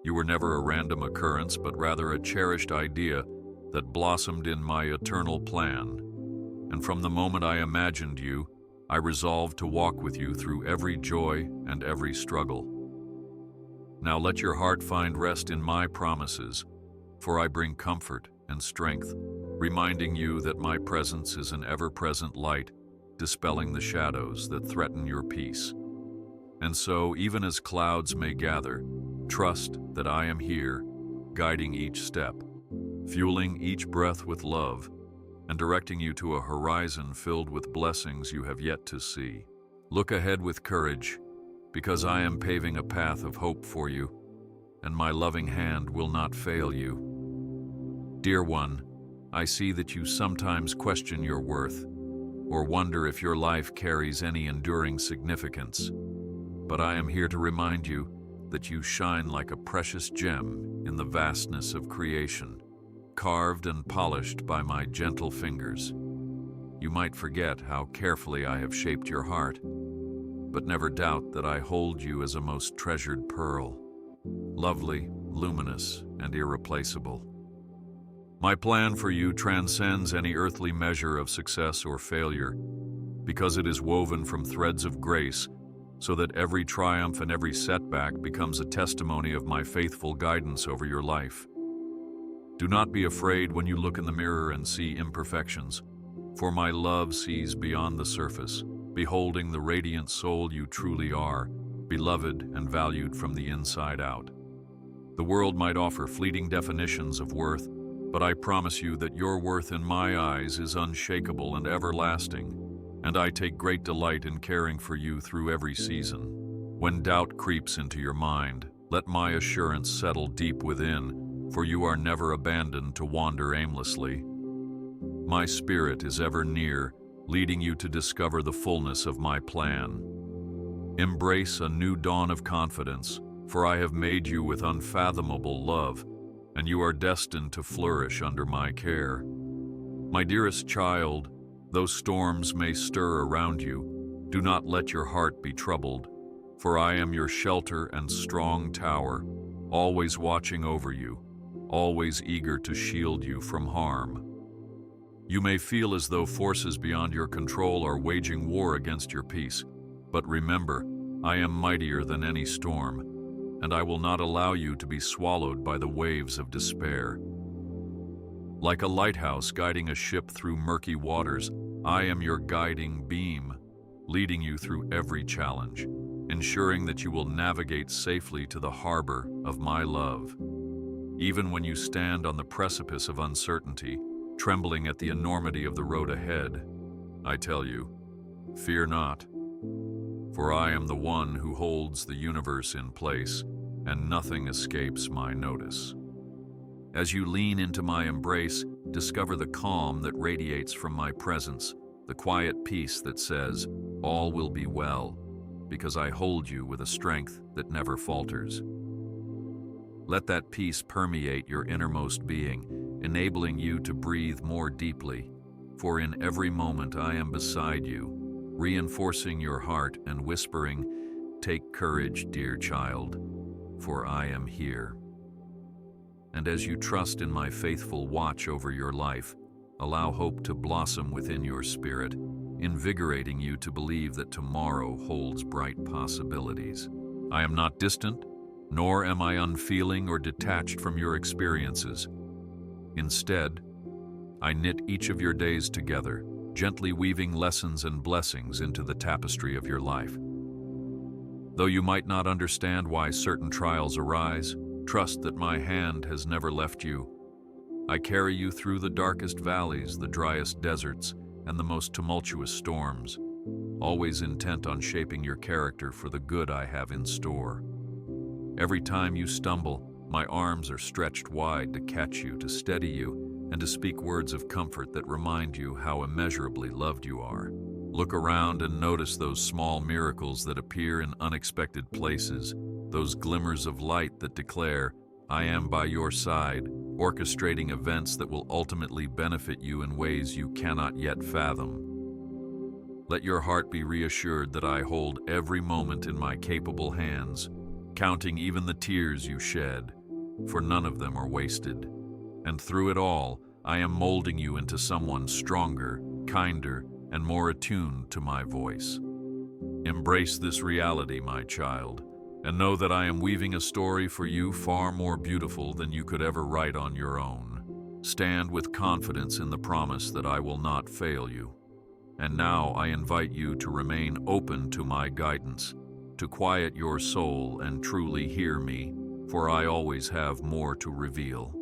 You were never a random occurrence, but rather a cherished idea that blossomed in my eternal plan. And from the moment I imagined you, I resolved to walk with you through every joy and every struggle. Now let your heart find rest in my promises, for I bring comfort and strength, reminding you that my presence is an ever-present light, dispelling the shadows that threaten your peace. And so, even as clouds may gather, trust that I am here, guiding each step, fueling each breath with love, and directing you to a horizon filled with blessings you have yet to see. Look ahead with courage, because I am paving a path of hope for you, and my loving hand will not fail you. Dear one, I see that you sometimes question your worth, or wonder if your life carries any enduring significance. But I am here to remind you that you shine like a precious gem in the vastness of creation, carved and polished by my gentle fingers. You might forget how carefully I have shaped your heart, but never doubt that I hold you as a most treasured pearl, lovely, luminous, and irreplaceable. My plan for you transcends any earthly measure of success or failure, because it is woven from threads of grace, so that every triumph and every setback becomes a testimony of my faithful guidance over your life. Do not be afraid when you look in the mirror and see imperfections, for my love sees beyond the surface, beholding the radiant soul you truly are, beloved and valued from the inside out. The world might offer fleeting definitions of worth, but I promise you that your worth in my eyes is unshakable and everlasting, and I take great delight in caring for you through every season. When doubt creeps into your mind, let my assurance settle deep within, for you are never abandoned to wander aimlessly. My spirit is ever near, leading you to discover the fullness of my plan. Embrace a new dawn of confidence, for I have made you with unfathomable love, and you are destined to flourish under my care. My dearest child, though storms may stir around you, do not let your heart be troubled, for I am your shelter and strong tower, always watching over you, always eager to shield you from harm. You may feel as though forces beyond your control are waging war against your peace, but remember, I am mightier than any storm, and I will not allow you to be swallowed by the waves of despair. Like a lighthouse guiding a ship through murky waters, I am your guiding beam, leading you through every challenge, ensuring that you will navigate safely to the harbor of my love. Even when you stand on the precipice of uncertainty, trembling at the enormity of the road ahead, I tell you, fear not, for I am the one who holds the universe in place, and nothing escapes my notice. As you lean into my embrace, discover the calm that radiates from my presence, the quiet peace that says, all will be well, because I hold you with a strength that never falters. Let that peace permeate your innermost being, enabling you to breathe more deeply, for in every moment I am beside you, reinforcing your heart and whispering, take courage, dear child, for I am here. And as you trust in my faithful watch over your life, allow hope to blossom within your spirit, invigorating you to believe that tomorrow holds bright possibilities. I am not distant, nor am I unfeeling or detached from your experiences. Instead, I knit each of your days together, gently weaving lessons and blessings into the tapestry of your life. Though you might not understand why certain trials arise, trust that my hand has never left you. I carry you through the darkest valleys, the driest deserts, and the most tumultuous storms, always intent on shaping your character for the good I have in store. Every time you stumble, my arms are stretched wide to catch you, to steady you, and to speak words of comfort that remind you how immeasurably loved you are. Look around and notice those small miracles that appear in unexpected places, those glimmers of light that declare, I am by your side, orchestrating events that will ultimately benefit you in ways you cannot yet fathom. Let your heart be reassured that I hold every moment in my capable hands, counting even the tears you shed, for none of them are wasted. And through it all, I am molding you into someone stronger, kinder, and more attuned to my voice. Embrace this reality, my child, and know that I am weaving a story for you far more beautiful than you could ever write on your own. Stand with confidence in the promise that I will not fail you. And now I invite you to remain open to my guidance, to quiet your soul and truly hear me, for I always have more to reveal.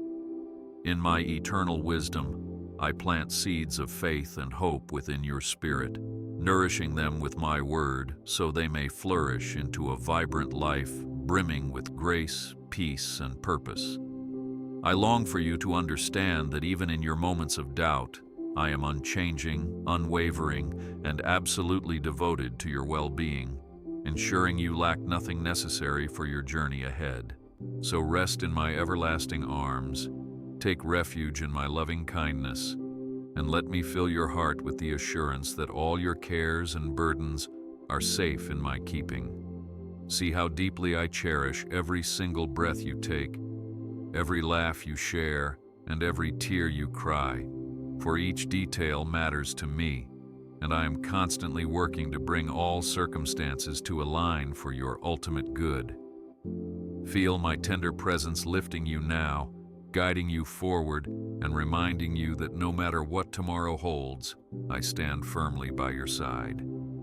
In my eternal wisdom, I plant seeds of faith and hope within your spirit, nourishing them with my word so they may flourish into a vibrant life brimming with grace, peace, and purpose. I long for you to understand that even in your moments of doubt, I am unchanging, unwavering, and absolutely devoted to your well-being, ensuring you lack nothing necessary for your journey ahead. So rest in my everlasting arms, take refuge in my loving kindness, and let me fill your heart with the assurance that all your cares and burdens are safe in my keeping. See how deeply I cherish every single breath you take, every laugh you share, and every tear you cry, for each detail matters to me, and I am constantly working to bring all circumstances to align for your ultimate good. Feel my tender presence lifting you now, guiding you forward, and reminding you that no matter what tomorrow holds, I stand firmly by your side.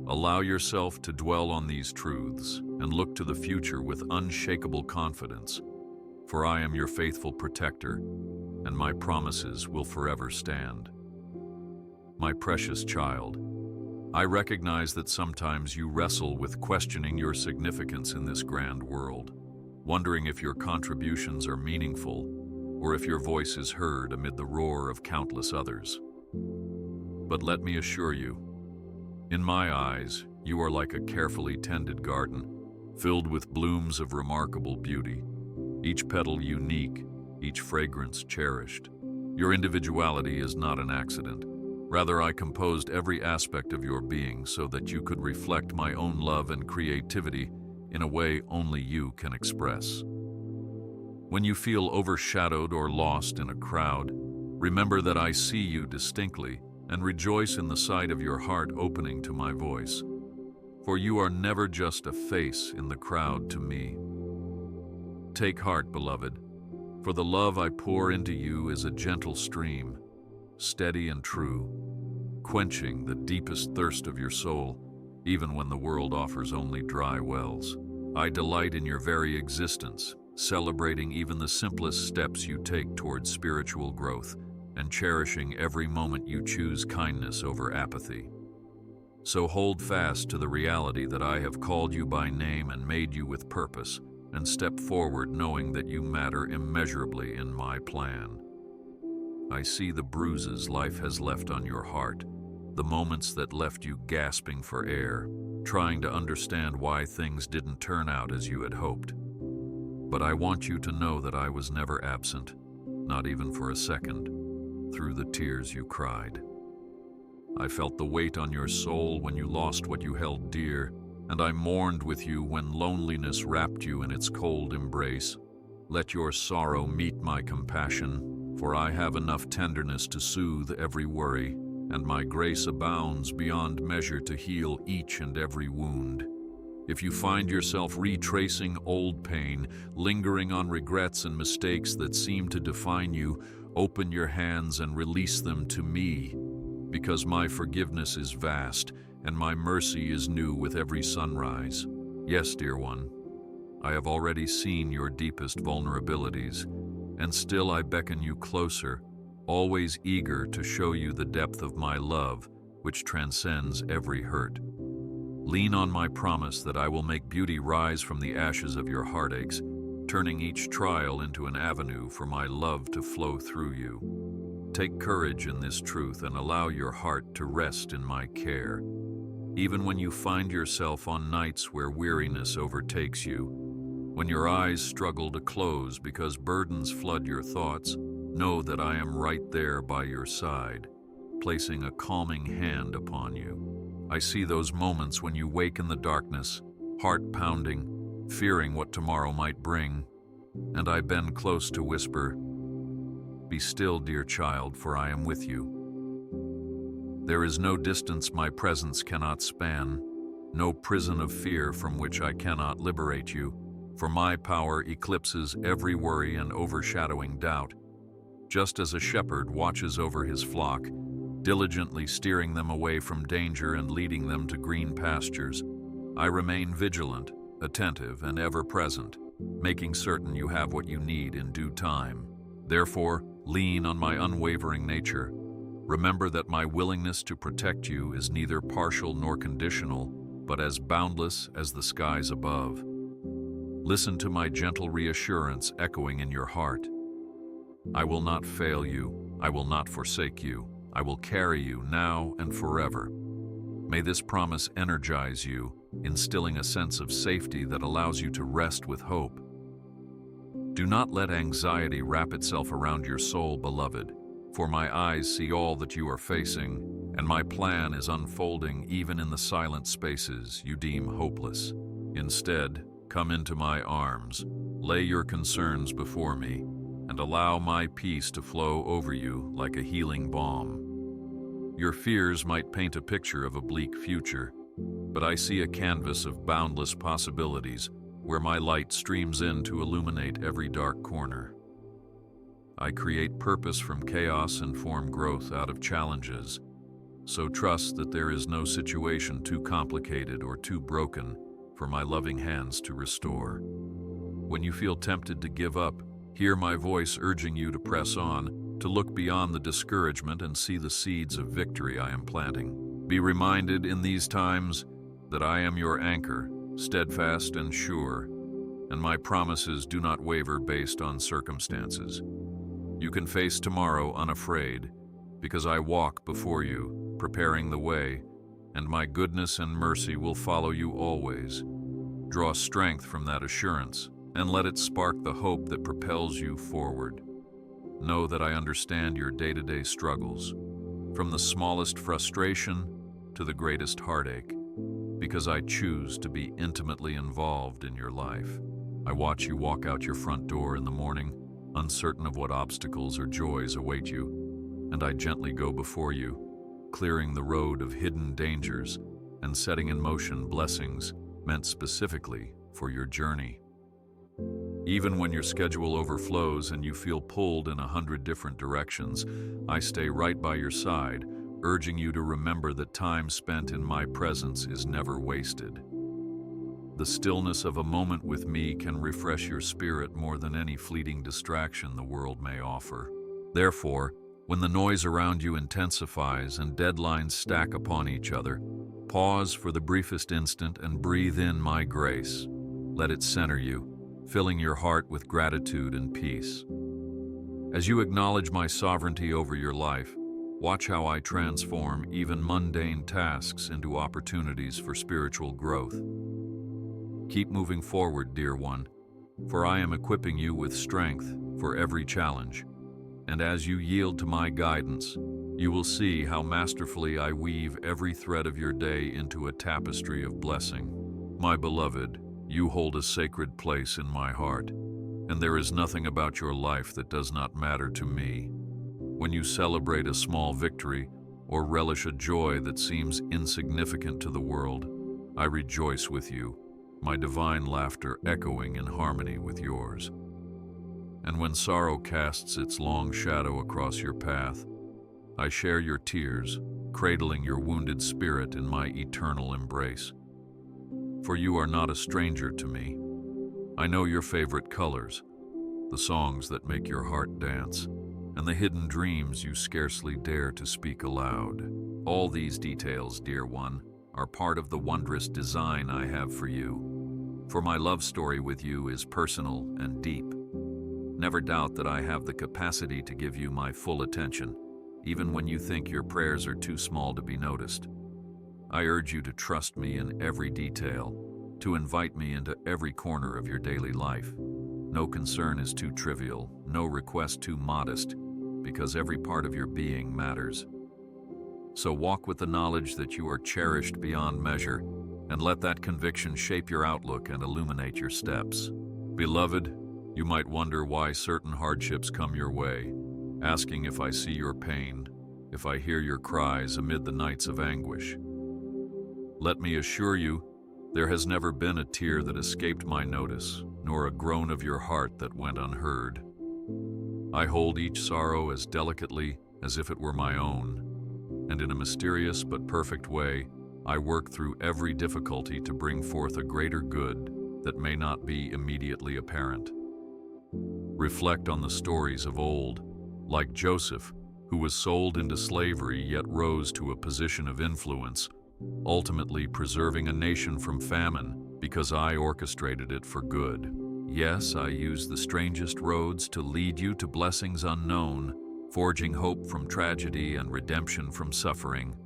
Allow yourself to dwell on these truths and look to the future with unshakable confidence, for I am your faithful protector, and my promises will forever stand. My precious child, I recognize that sometimes you wrestle with questioning your significance in this grand world, wondering if your contributions are meaningful or if your voice is heard amid the roar of countless others. But let me assure you, in my eyes, you are like a carefully tended garden, filled with blooms of remarkable beauty, each petal unique, each fragrance cherished. Your individuality is not an accident. Rather, I composed every aspect of your being so that you could reflect my own love and creativity in a way only you can express. When you feel overshadowed or lost in a crowd, remember that I see you distinctly and rejoice in the sight of your heart opening to my voice. For you are never just a face in the crowd to me. Take heart, beloved, for the love I pour into you is a gentle stream, steady and true, quenching the deepest thirst of your soul, even when the world offers only dry wells. I delight in your very existence, celebrating even the simplest steps you take towards spiritual growth, and cherishing every moment you choose kindness over apathy. So hold fast to the reality that I have called you by name and made you with purpose, and step forward knowing that you matter immeasurably in my plan. I see the bruises life has left on your heart, the moments that left you gasping for air, trying to understand why things didn't turn out as you had hoped. But I want you to know that I was never absent, not even for a second, through the tears you cried. I felt the weight on your soul when you lost what you held dear, and I mourned with you when loneliness wrapped you in its cold embrace. Let your sorrow meet my compassion, for I have enough tenderness to soothe every worry, and my grace abounds beyond measure to heal each and every wound. If you find yourself retracing old pain, lingering on regrets and mistakes that seem to define you, open your hands and release them to me, because my forgiveness is vast and my mercy is new with every sunrise. Yes, dear one, I have already seen your deepest vulnerabilities, and still I beckon you closer, always eager to show you the depth of my love, which transcends every hurt. Lean on my promise that I will make beauty rise from the ashes of your heartaches, turning each trial into an avenue for my love to flow through you. Take courage in this truth and allow your heart to rest in my care. Even when you find yourself on nights where weariness overtakes you, when your eyes struggle to close because burdens flood your thoughts, know that I am right there by your side, placing a calming hand upon you. I see those moments when you wake in the darkness, heart pounding, fearing what tomorrow might bring, and I bend close to whisper, "Be still, dear child, for I am with you." There is no distance my presence cannot span, no prison of fear from which I cannot liberate you, for my power eclipses every worry and overshadowing doubt. Just as a shepherd watches over his flock, diligently steering them away from danger and leading them to green pastures, I remain vigilant, attentive, and ever-present, making certain you have what you need in due time. Therefore, lean on my unwavering nature. Remember that my willingness to protect you is neither partial nor conditional, but as boundless as the skies above. Listen to my gentle reassurance echoing in your heart. I will not fail you. I will not forsake you. I will carry you now and forever. May this promise energize you, instilling a sense of safety that allows you to rest with hope. Do not let anxiety wrap itself around your soul, beloved, for my eyes see all that you are facing, and my plan is unfolding even in the silent spaces you deem hopeless. Instead, come into my arms, lay your concerns before me, and allow my peace to flow over you like a healing balm. Your fears might paint a picture of a bleak future, but I see a canvas of boundless possibilities where my light streams in to illuminate every dark corner. I create purpose from chaos and form growth out of challenges, so trust that there is no situation too complicated or too broken for my loving hands to restore. When you feel tempted to give up, hear my voice urging you to press on, to look beyond the discouragement and see the seeds of victory I am planting. Be reminded in these times that I am your anchor, steadfast and sure, and my promises do not waver based on circumstances. You can face tomorrow unafraid, because I walk before you, preparing the way, and my goodness and mercy will follow you always. Draw strength from that assurance, and let it spark the hope that propels you forward. Know that I understand your day-to-day struggles, from the smallest frustration to the greatest heartache, because I choose to be intimately involved in your life. I watch you walk out your front door in the morning, uncertain of what obstacles or joys await you, and I gently go before you, clearing the road of hidden dangers and setting in motion blessings meant specifically for your journey. Even when your schedule overflows and you feel pulled in 100 different directions, I stay right by your side, urging you to remember that time spent in my presence is never wasted. The stillness of a moment with me can refresh your spirit more than any fleeting distraction the world may offer. Therefore, when the noise around you intensifies and deadlines stack upon each other, pause for the briefest instant and breathe in my grace. Let it center you, filling your heart with gratitude and peace. As you acknowledge my sovereignty over your life, watch how I transform even mundane tasks into opportunities for spiritual growth. Keep moving forward, dear one, for I am equipping you with strength for every challenge. And as you yield to my guidance, you will see how masterfully I weave every thread of your day into a tapestry of blessing. My beloved, you hold a sacred place in my heart, and there is nothing about your life that does not matter to me. When you celebrate a small victory or relish a joy that seems insignificant to the world, I rejoice with you, my divine laughter echoing in harmony with yours. And when sorrow casts its long shadow across your path, I share your tears, cradling your wounded spirit in my eternal embrace. For you are not a stranger to me. I know your favorite colors, the songs that make your heart dance, and the hidden dreams you scarcely dare to speak aloud. All these details, dear one, are part of the wondrous design I have for you. For my love story with you is personal and deep. Never doubt that I have the capacity to give you my full attention, even when you think your prayers are too small to be noticed. I urge you to trust me in every detail, to invite me into every corner of your daily life. No concern is too trivial, no request too modest, because every part of your being matters. So walk with the knowledge that you are cherished beyond measure, and let that conviction shape your outlook and illuminate your steps. Beloved, you might wonder why certain hardships come your way, asking if I see your pain, if I hear your cries amid the nights of anguish. Let me assure you, there has never been a tear that escaped my notice, nor a groan of your heart that went unheard. I hold each sorrow as delicately as if it were my own, and in a mysterious but perfect way, I work through every difficulty to bring forth a greater good that may not be immediately apparent. Reflect on the stories of old, like Joseph, who was sold into slavery yet rose to a position of influence, ultimately preserving a nation from famine because I orchestrated it for good. Yes, I use the strangest roads to lead you to blessings unknown, forging hope from tragedy and redemption from suffering.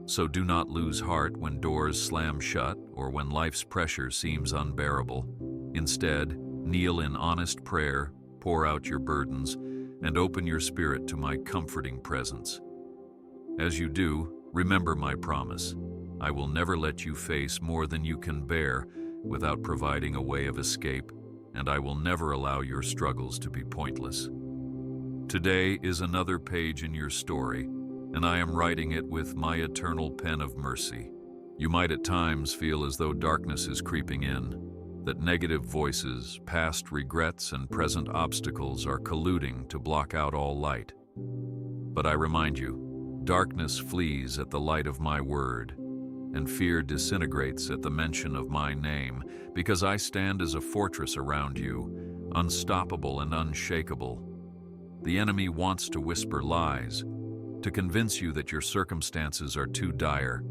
So do not lose heart when doors slam shut or when life's pressure seems unbearable. Instead, kneel in honest prayer, pour out your burdens, and open your spirit to my comforting presence. As you do, remember my promise. I will never let you face more than you can bear without providing a way of escape, and I will never allow your struggles to be pointless. Today is another page in your story, and I am writing it with my eternal pen of mercy. You might at times feel as though darkness is creeping in, that negative voices, past regrets, and present obstacles are colluding to block out all light. But I remind you, darkness flees at the light of my word, and fear disintegrates at the mention of my name, because I stand as a fortress around you, unstoppable and unshakable. The enemy wants to whisper lies, to convince you that your circumstances are too dire,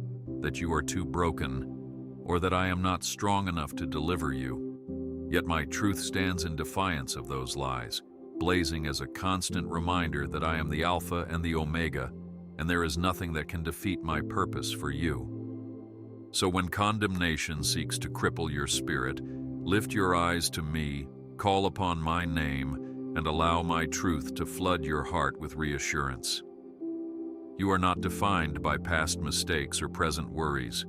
that you are too broken, or that I am not strong enough to deliver you. Yet my truth stands in defiance of those lies, blazing as a constant reminder that I am the Alpha and the Omega, and there is nothing that can defeat my purpose for you. So when condemnation seeks to cripple your spirit, lift your eyes to me, call upon my name, and allow my truth to flood your heart with reassurance. You are not defined by past mistakes or present worries.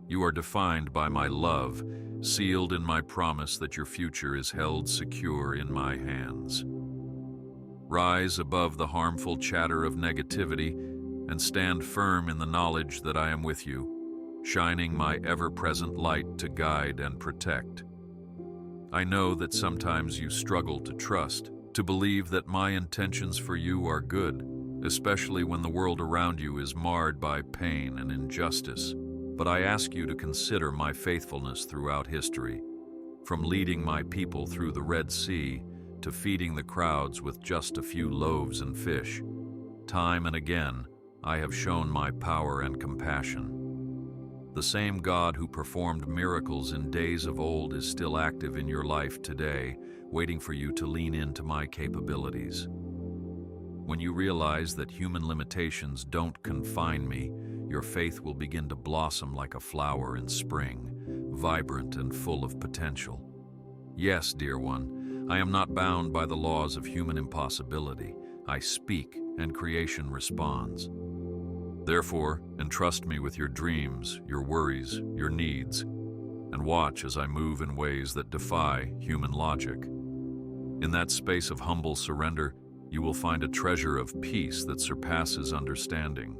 You are defined by my love, sealed in my promise that your future is held secure in my hands. Rise above the harmful chatter of negativity and stand firm in the knowledge that I am with you, shining my ever-present light to guide and protect. I know that sometimes you struggle to trust, to believe that my intentions for you are good, especially when the world around you is marred by pain and injustice. But I ask you to consider my faithfulness throughout history, from leading my people through the Red Sea to feeding the crowds with just a few loaves and fish. Time and again, I have shown my power and compassion. The same God who performed miracles in days of old is still active in your life today, waiting for you to lean into my capabilities. When you realize that human limitations don't confine me, your faith will begin to blossom like a flower in spring, vibrant and full of potential. Yes, dear one, I am not bound by the laws of human impossibility. I speak, and creation responds. Therefore, entrust me with your dreams, your worries, your needs, and watch as I move in ways that defy human logic. In that space of humble surrender, you will find a treasure of peace that surpasses understanding.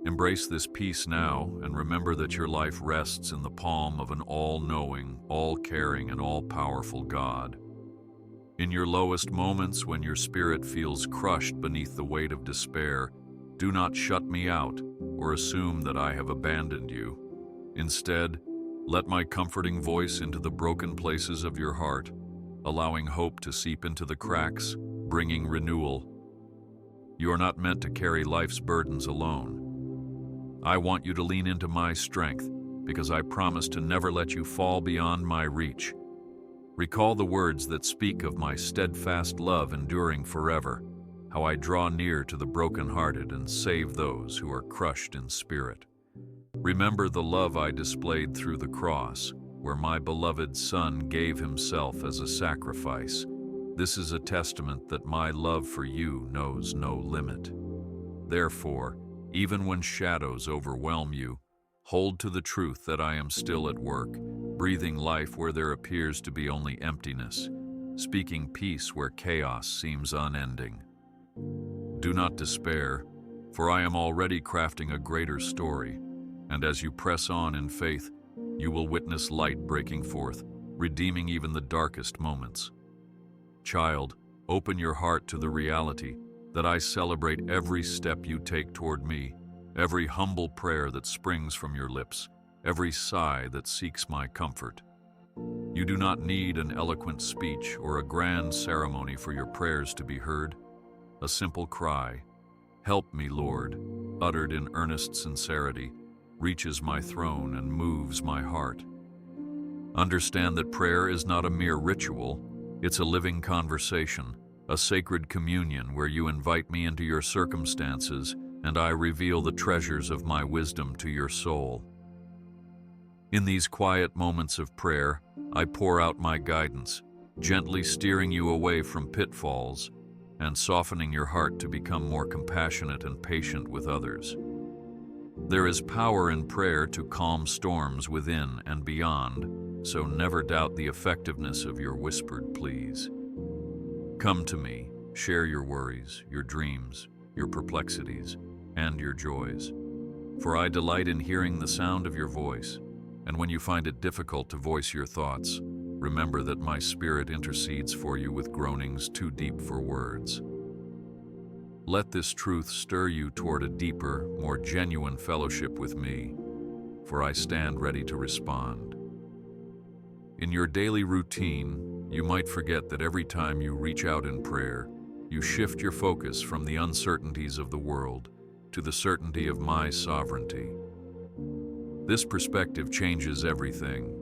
Embrace this peace now and remember that your life rests in the palm of an all-knowing, all-caring, and all-powerful God. In your lowest moments, when your spirit feels crushed beneath the weight of despair, do not shut me out or assume that I have abandoned you. Instead, let my comforting voice into the broken places of your heart, allowing hope to seep into the cracks, bringing renewal. You are not meant to carry life's burdens alone. I want you to lean into my strength, because I promise to never let you fall beyond my reach. Recall the words that speak of my steadfast love enduring forever, how I draw near to the brokenhearted and save those who are crushed in spirit. Remember the love I displayed through the cross, where my beloved Son gave himself as a sacrifice. This is a testament that my love for you knows no limit. Therefore, even when shadows overwhelm you, Hold to the truth that I am still at work, breathing life where there appears to be only emptiness, speaking peace where chaos seems unending. Do not despair, for I am already crafting a greater story, and as you press on in faith, you will witness light breaking forth, redeeming even the darkest moments. Child, open your heart to the reality that I celebrate every step you take toward me, every humble prayer that springs from your lips, every sigh that seeks my comfort. You do not need an eloquent speech or a grand ceremony for your prayers to be heard. A simple cry, "Help me, Lord," uttered in earnest sincerity, reaches my throne and moves my heart. Understand that prayer is not a mere ritual, it's a living conversation, a sacred communion where you invite me into your circumstances and I reveal the treasures of my wisdom to your soul. In these quiet moments of prayer, I pour out my guidance, gently steering you away from pitfalls and softening your heart to become more compassionate and patient with others. There is power in prayer to calm storms within and beyond, so never doubt the effectiveness of your whispered pleas. Come to me, share your worries, your dreams, your perplexities, and your joys. For I delight in hearing the sound of your voice, and when you find it difficult to voice your thoughts, remember that my spirit intercedes for you with groanings too deep for words. Let this truth stir you toward a deeper, more genuine fellowship with me, for I stand ready to respond. In your daily routine, you might forget that every time you reach out in prayer, you shift your focus from the uncertainties of the world to the certainty of my sovereignty. This perspective changes everything.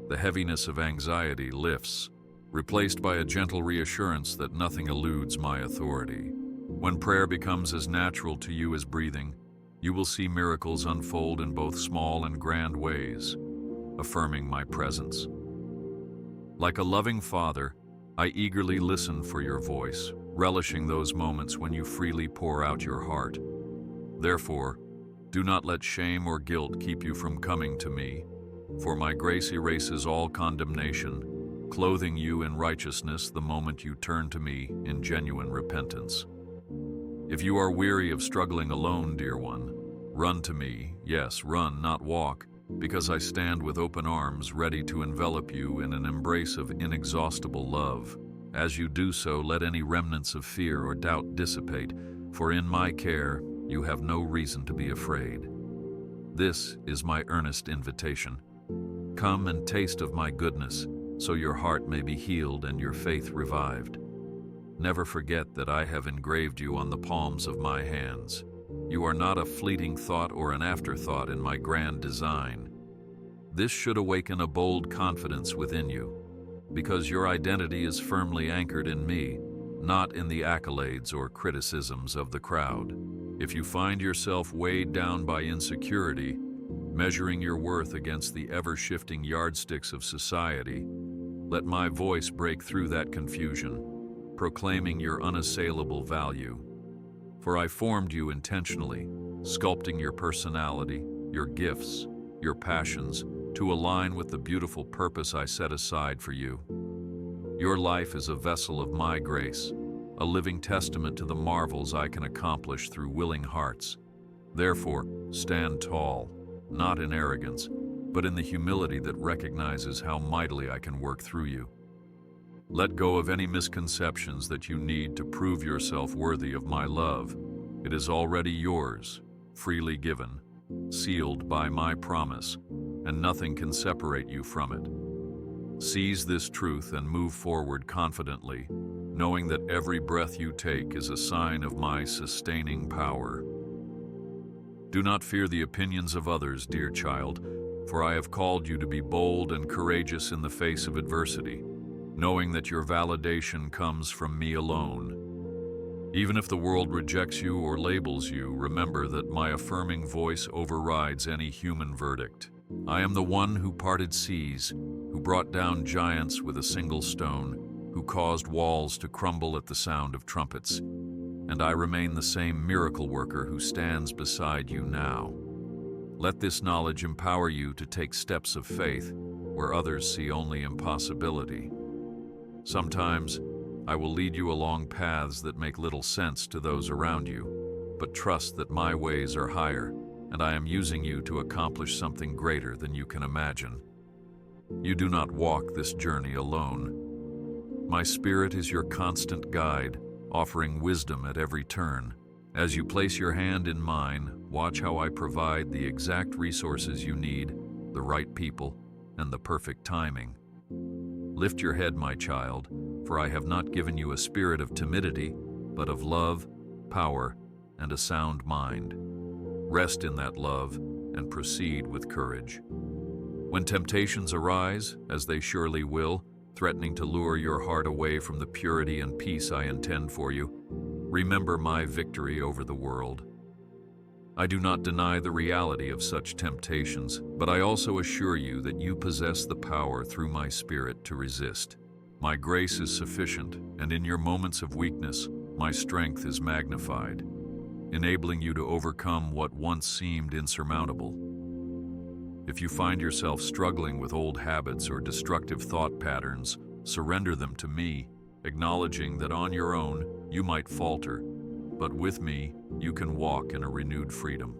The heaviness of anxiety lifts, replaced by a gentle reassurance that nothing eludes my authority. When prayer becomes as natural to you as breathing, you will see miracles unfold in both small and grand ways, affirming my presence. Like a loving father, I eagerly listen for your voice, relishing those moments when you freely pour out your heart. Therefore, do not let shame or guilt keep you from coming to me, for my grace erases all condemnation, clothing you in righteousness the moment you turn to me in genuine repentance. If you are weary of struggling alone, dear one, run to me, yes, run, not walk, because I stand with open arms ready to envelop you in an embrace of inexhaustible love. As you do so, let any remnants of fear or doubt dissipate, for in my care, you have no reason to be afraid. This is my earnest invitation. Come and taste of my goodness, so your heart may be healed and your faith revived. Never forget that I have engraved you on the palms of my hands. You are not a fleeting thought or an afterthought in my grand design. This should awaken a bold confidence within you, because your identity is firmly anchored in me, not in the accolades or criticisms of the crowd. If you find yourself weighed down by insecurity, measuring your worth against the ever-shifting yardsticks of society, let my voice break through that confusion, proclaiming your unassailable value. For I formed you intentionally, sculpting your personality, your gifts, your passions, to align with the beautiful purpose I set aside for you. Your life is a vessel of my grace, a living testament to the marvels I can accomplish through willing hearts. Therefore, stand tall, not in arrogance, but in the humility that recognizes how mightily I can work through you. Let go of any misconceptions that you need to prove yourself worthy of my love. It is already yours, freely given, sealed by my promise, and nothing can separate you from it. Seize this truth and move forward confidently, knowing that every breath you take is a sign of my sustaining power. Do not fear the opinions of others, dear child, for I have called you to be bold and courageous in the face of adversity, knowing that your validation comes from me alone. Even if the world rejects you or labels you, remember that my affirming voice overrides any human verdict. I am the one who parted seas, who brought down giants with a single stone, who caused walls to crumble at the sound of trumpets, and I remain the same miracle worker who stands beside you now. Let this knowledge empower you to take steps of faith where others see only impossibility. Sometimes, I will lead you along paths that make little sense to those around you, but trust that my ways are higher, and I am using you to accomplish something greater than you can imagine. You do not walk this journey alone. My spirit is your constant guide, offering wisdom at every turn. As you place your hand in mine, watch how I provide the exact resources you need, the right people, and the perfect timing. Lift your head, my child, for I have not given you a spirit of timidity, but of love, power, and a sound mind. Rest in that love and proceed with courage. When temptations arise, as they surely will, threatening to lure your heart away from the purity and peace I intend for you, remember my victory over the world. I do not deny the reality of such temptations, but I also assure you that you possess the power through my spirit to resist. My grace is sufficient, and in your moments of weakness, my strength is magnified, enabling you to overcome what once seemed insurmountable. If you find yourself struggling with old habits or destructive thought patterns, surrender them to me, acknowledging that on your own you might falter, but with me you can walk in a renewed freedom.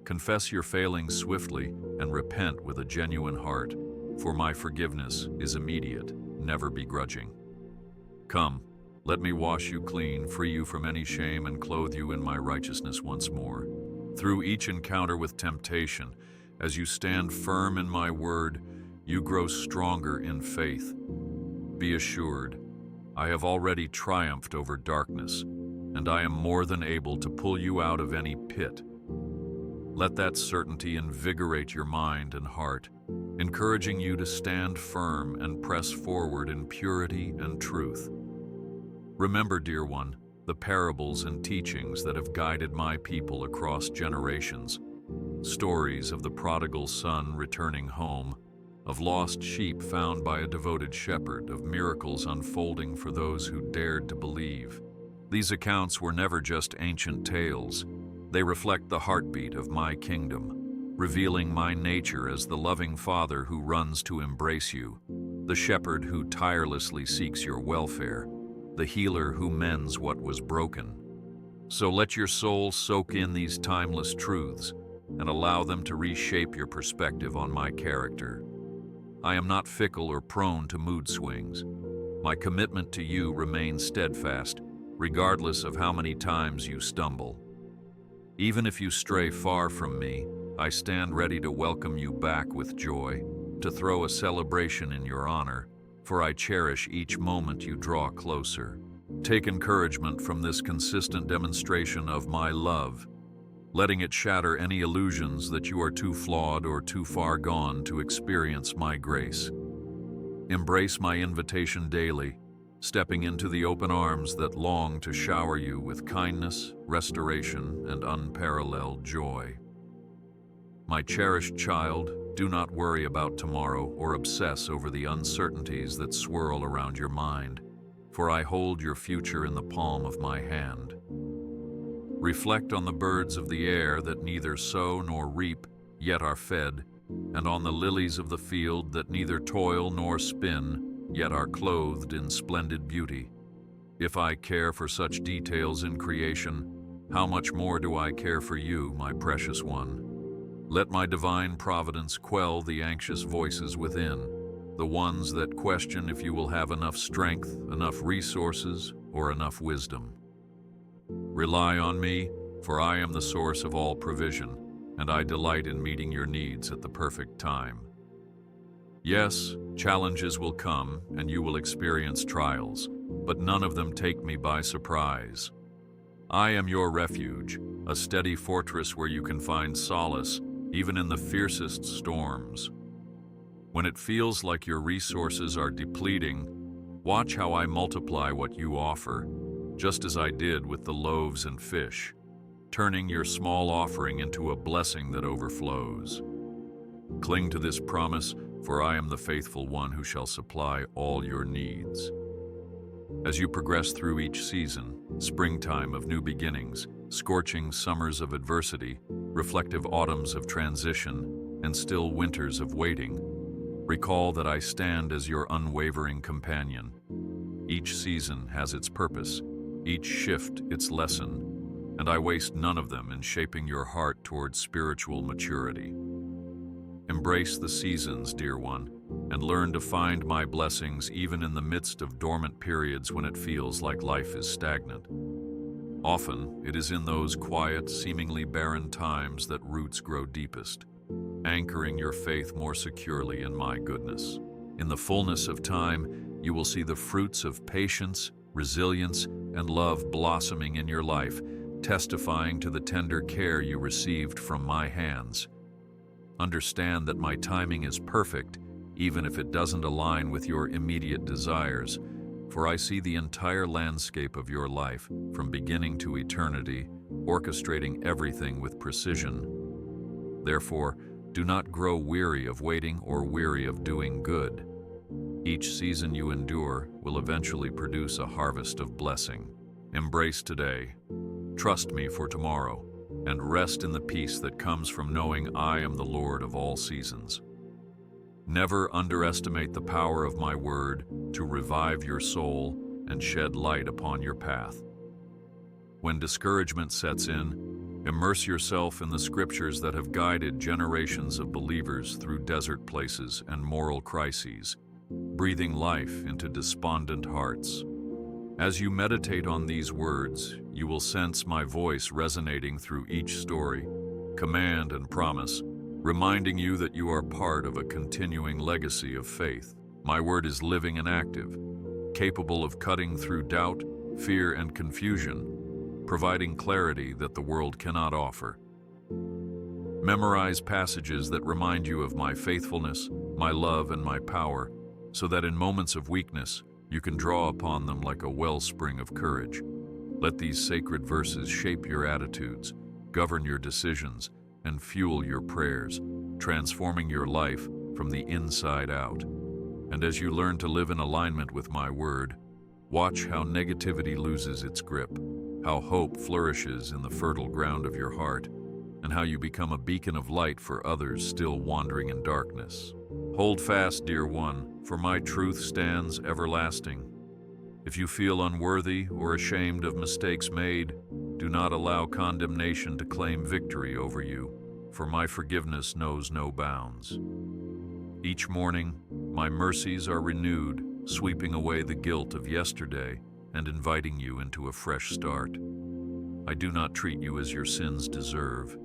Confess your failings swiftly and repent with a genuine heart, for my forgiveness is immediate, never begrudging. Come, let me wash you clean, free you from any shame, and clothe you in my righteousness once more. Through each encounter with temptation, as you stand firm in my word, you grow stronger in faith. Be assured, I have already triumphed over darkness, and I am more than able to pull you out of any pit. Let that certainty invigorate your mind and heart, encouraging you to stand firm and press forward in purity and truth. Remember, dear one, the parables and teachings that have guided my people across generations. Stories of the prodigal son returning home, of lost sheep found by a devoted shepherd, of miracles unfolding for those who dared to believe. These accounts were never just ancient tales. They reflect the heartbeat of my kingdom, revealing my nature as the loving Father who runs to embrace you, the shepherd who tirelessly seeks your welfare, the healer who mends what was broken. So let your soul soak in these timeless truths and allow them to reshape your perspective on my character. I am not fickle or prone to mood swings. My commitment to you remains steadfast, regardless of how many times you stumble. Even if you stray far from me, I stand ready to welcome you back with joy, to throw a celebration in your honor, for I cherish each moment you draw closer. Take encouragement from this consistent demonstration of my love, letting it shatter any illusions that you are too flawed or too far gone to experience my grace. Embrace my invitation daily, stepping into the open arms that long to shower you with kindness, restoration, and unparalleled joy. My cherished child, do not worry about tomorrow or obsess over the uncertainties that swirl around your mind, for I hold your future in the palm of my hand. Reflect on the birds of the air that neither sow nor reap, yet are fed, and on the lilies of the field that neither toil nor spin, yet are clothed in splendid beauty. If I care for such details in creation, how much more do I care for you, my precious one? Let my divine providence quell the anxious voices within, the ones that question if you will have enough strength, enough resources, or enough wisdom. Rely on me, for I am the source of all provision, and I delight in meeting your needs at the perfect time. Yes, challenges will come, and you will experience trials, but none of them take me by surprise. I am your refuge, a steady fortress where you can find solace, even in the fiercest storms. When it feels like your resources are depleting, watch how I multiply what you offer, just as I did with the loaves and fish, turning your small offering into a blessing that overflows. Cling to this promise, for I am the faithful one who shall supply all your needs. As you progress through each season, springtime of new beginnings, scorching summers of adversity, reflective autumns of transition, and still winters of waiting, recall that I stand as your unwavering companion. Each season has its purpose, each shift its lesson, and I waste none of them in shaping your heart towards spiritual maturity. Embrace the seasons, dear one, and learn to find my blessings even in the midst of dormant periods when it feels like life is stagnant. Often, it is in those quiet, seemingly barren times that roots grow deepest, anchoring your faith more securely in my goodness. In the fullness of time, you will see the fruits of patience, resilience, and love blossoming in your life, testifying to the tender care you received from my hands. Understand that my timing is perfect, even if it doesn't align with your immediate desires, for I see the entire landscape of your life, from beginning to eternity, orchestrating everything with precision. Therefore, do not grow weary of waiting or weary of doing good. Each season you endure will eventually produce a harvest of blessing. Embrace today, trust me for tomorrow, and rest in the peace that comes from knowing I am the Lord of all seasons. Never underestimate the power of my word to revive your soul and shed light upon your path. When discouragement sets in, immerse yourself in the scriptures that have guided generations of believers through desert places and moral crises, breathing life into despondent hearts. As you meditate on these words, you will sense my voice resonating through each story, command and promise, reminding you that you are part of a continuing legacy of faith. My word is living and active, capable of cutting through doubt, fear, and confusion, providing clarity that the world cannot offer. Memorize passages that remind you of my faithfulness, my love, and my power, so that in moments of weakness, you can draw upon them like a wellspring of courage. Let these sacred verses shape your attitudes, govern your decisions, and fuel your prayers, transforming your life from the inside out. And as you learn to live in alignment with my word, watch how negativity loses its grip, how hope flourishes in the fertile ground of your heart, and how you become a beacon of light for others still wandering in darkness. Hold fast, dear one, for my truth stands everlasting. If you feel unworthy or ashamed of mistakes made, do not allow condemnation to claim victory over you, for my forgiveness knows no bounds. Each morning, my mercies are renewed, sweeping away the guilt of yesterday and inviting you into a fresh start. I do not treat you as your sins deserve.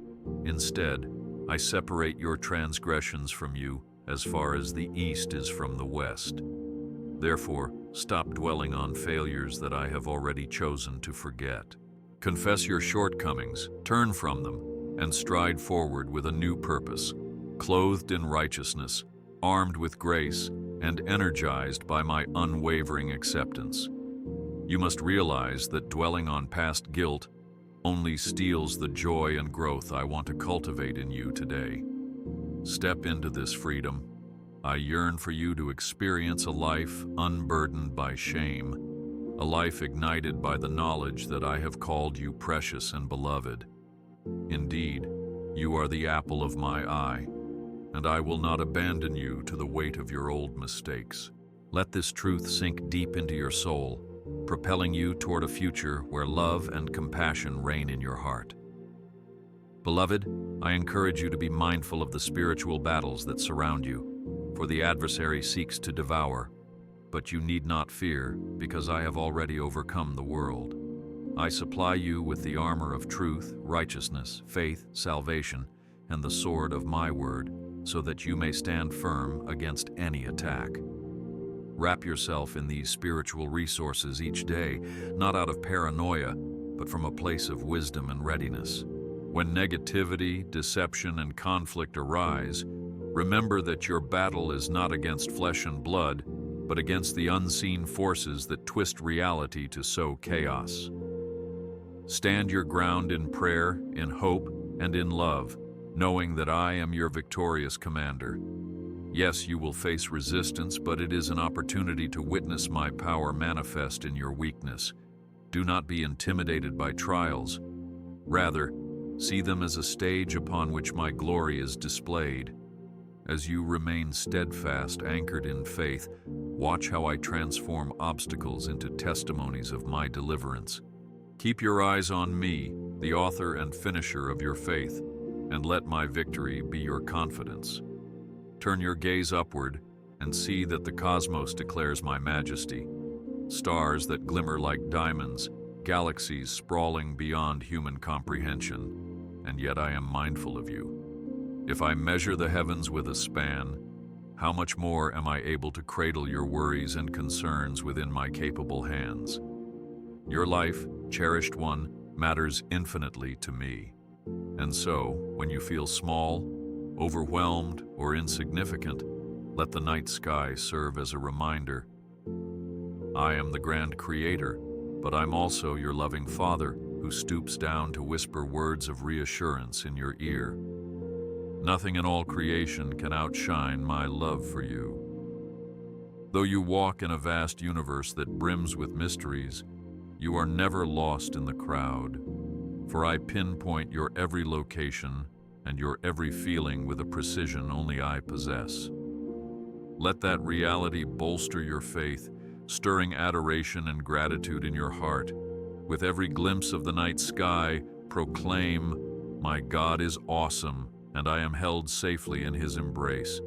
Instead, I separate your transgressions from you as far as the east is from the west. Therefore, stop dwelling on failures that I have already chosen to forget. Confess your shortcomings, turn from them, and stride forward with a new purpose, clothed in righteousness, armed with grace, and energized by my unwavering acceptance. You must realize that dwelling on past guilt only steals the joy and growth I want to cultivate in you today. Step into this freedom. I yearn for you to experience a life unburdened by shame, a life ignited by the knowledge that I have called you precious and beloved. Indeed, you are the apple of my eye, and I will not abandon you to the weight of your old mistakes. Let this truth sink deep into your soul, propelling you toward a future where love and compassion reign in your heart. Beloved, I encourage you to be mindful of the spiritual battles that surround you, for the adversary seeks to devour, but you need not fear, because I have already overcome the world. I supply you with the armor of truth, righteousness, faith, salvation, and the sword of my word, so that you may stand firm against any attack. Wrap yourself in these spiritual resources each day, not out of paranoia, but from a place of wisdom and readiness. When negativity, deception, and conflict arise, remember that your battle is not against flesh and blood, but against the unseen forces that twist reality to sow chaos. Stand your ground in prayer, in hope, and in love, knowing that I am your victorious commander. Yes, you will face resistance, but it is an opportunity to witness my power manifest in your weakness. Do not be intimidated by trials, Rather, see them as a stage upon which my glory is displayed. As you remain steadfast, anchored in faith, watch how I transform obstacles into testimonies of my deliverance. Keep your eyes on me, the author and finisher of your faith, and let my victory be your confidence. Turn your gaze upward and see that the cosmos declares my majesty. Stars that glimmer like diamonds, galaxies sprawling beyond human comprehension, and yet I am mindful of you. If I measure the heavens with a span, how much more am I able to cradle your worries and concerns within my capable hands? Your life, cherished one, matters infinitely to me. And so, when you feel small, overwhelmed, or insignificant, let the night sky serve as a reminder. I am the grand creator, but I'm also your loving Father who stoops down to whisper words of reassurance in your ear. Nothing in all creation can outshine my love for you. Though you walk in a vast universe that brims with mysteries, you are never lost in the crowd, for I pinpoint your every location and your every feeling with a precision only I possess. Let that reality bolster your faith, stirring adoration and gratitude in your heart. With every glimpse of the night sky, proclaim, "My God is awesome, and I am held safely in His embrace."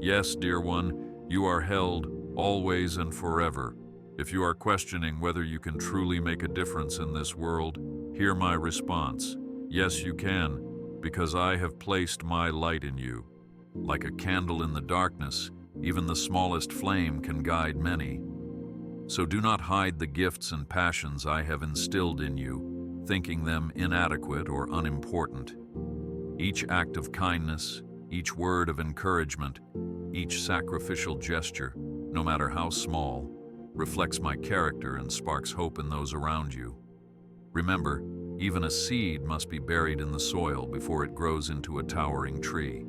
Yes, dear one, you are held always and forever. If you are questioning whether you can truly make a difference in this world, hear my response. Yes, you can, because I have placed my light in you. Like a candle in the darkness, even the smallest flame can guide many. So do not hide the gifts and passions I have instilled in you, thinking them inadequate or unimportant. Each act of kindness, each word of encouragement, each sacrificial gesture, no matter how small, reflects my character and sparks hope in those around you. Remember, even a seed must be buried in the soil before it grows into a towering tree.